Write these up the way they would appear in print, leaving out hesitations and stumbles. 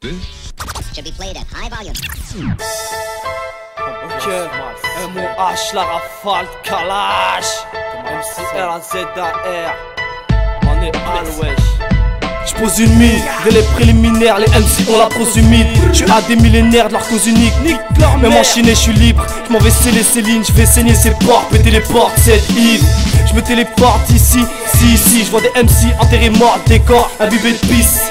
Should be played at high volume. Ok, MOH, la rafale, Kalash, MCR, on est all wesh. J'pose une mine, dès les préliminaires, les MC ont la prose humide. J'suis à des millénaires de leur cause unique. Même en Chine, j'suis libre. J'm'en vais sceller ces lignes, j'vais saigner ces portes, péter les portes, c'est Yves. J'me téléporte ici, si, j'vois des MC enterrés morts, décor, imbibé de pisse.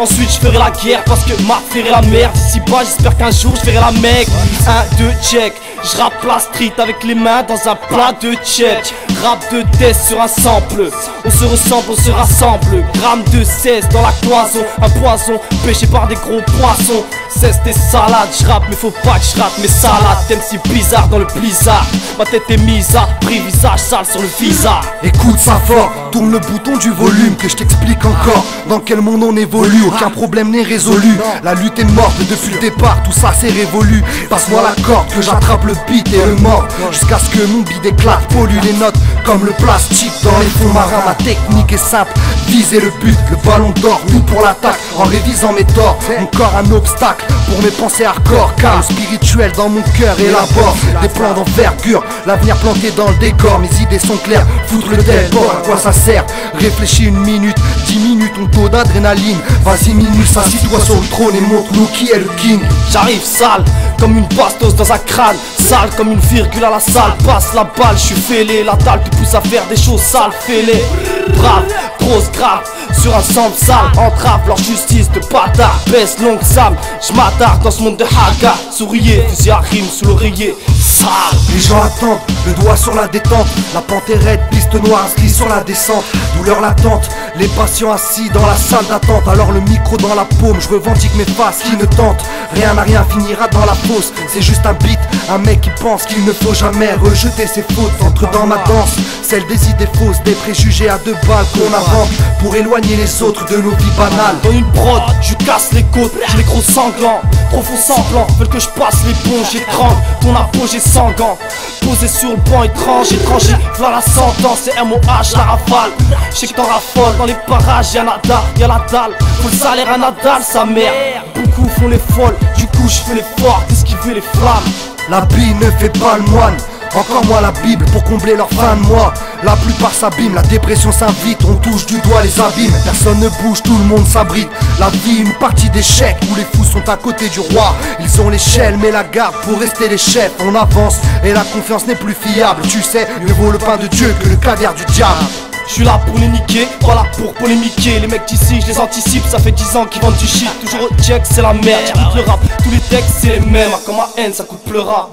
Ensuite j'ferai la guerre parce que ma ferait la merde. Ici bas j'espère qu'un jour j'verrai la mec. 1, 2, check. J'rappe la street avec les mains dans un plat de check. Rap de death sur un sample. On se ressemble, on se rassemble. Gramme de 16 dans la cloison. Un poison pêché par des gros poissons. Cesse tes salades, j'rappe mais faut pas que j'rate mes salades. T'aimes si bizarre dans le blizzard. Ma tête est mise à prix, visage sale sur le visa. Écoute ça fort, tourne le bouton du volume que je t'explique encore dans quel monde on évolue. Aucun problème n'est résolu, la lutte est morte depuis le départ, tout ça c'est révolu. Passe-moi la corde que j'attrape le beat et le mort jusqu'à ce que mon bide éclate, pollue les notes comme le plastique dans les fonds marins. Ma technique est simple, viser le but, le ballon d'or, tout pour l'attaque en révisant mes torts. Mon corps un obstacle pour mes pensées hardcore, car le spirituel dans mon cœur élabore des plans d'envergure, l'avenir planté dans le décor. Mes idées sont claires, foutre le déport, à quoi ça sert? Réfléchis une minute, 10 minutes, ton taux d'adrénaline. Vas-y Minus, assis-toi sur le trône et montre-nous qui est le king. J'arrive sale, comme une bastos dans un crâne. Sale comme une virgule à la salle. Passe la balle, j'suis fêlé. La dalle te pousse à faire des choses sales, fêlé. Brave, grosse grave, sur un sample sale. Entrave leur justice de bâtard. Baisse longue Sam, j'm'attarde dans ce monde de haga. Souriez, fusil à rime sous l'oreiller. Sale. Les gens attendent, le doigt sur la détente. La panthère raide, piste noire inscrit sur la descente. Douleur latente, les patients assis dans la salle d'attente. Alors le micro dans la paume, je revendique mes faces qui ne tentent. Rien à rien finira dans la fosse. C'est juste un beat, un mec qui pense qu'il ne faut jamais rejeter ses fautes. Entre dans ma danse, celle des idées fausses, des préjugés à 2 balles qu'on invente pour éloigner les autres de nos vies banales. Dans une prod, je casse les côtes, j'ai les gros sanglants. Trop faux semblants, veulent que je passe l'éponge. J'étrangle ton apogée sanguin. Posé sur le banc étranger, voilà la sentence, c'est MOH, la rafale. J'sais que t'en raffoles, dans les parages y'a nada, y'a la dalle. Faut le salaire à Nadal, sa mère. Beaucoup font les folles, du coup j'fais l'effort d'esquiver les flammes. La bille ne fait pas le moine, encore moins la Bible pour combler leur fin de mois. La plupart s'abîment, la dépression s'invite, on touche du doigt les abîmes. Personne ne bouge, tout le monde s'abrite. La vie, une partie d'échecs où les fous sont à côté du roi. Ils ont l'échelle mais la garde pour rester les chefs. On avance et la confiance n'est plus fiable. Tu sais, mieux vaut le pain de Dieu que le caviar du diable. Je suis là pour les niquer, pas là pour polémiquer. Les mecs d'ici, je les anticipe, ça fait 10 ans qu'ils vendent du shit. Toujours au check, c'est la merde, j'écoute le rap. Tous les textes, c'est les mêmes, comme ma haine, ça coupe le rap.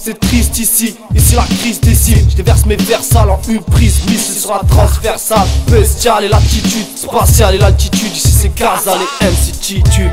C'est triste ici, la crise décime. Je déverse mes vers sales en une prise, missile sur la transversale. Bestial et l'attitude, spatiale et l'altitude. Ici c'est Gaza, les MC titubent.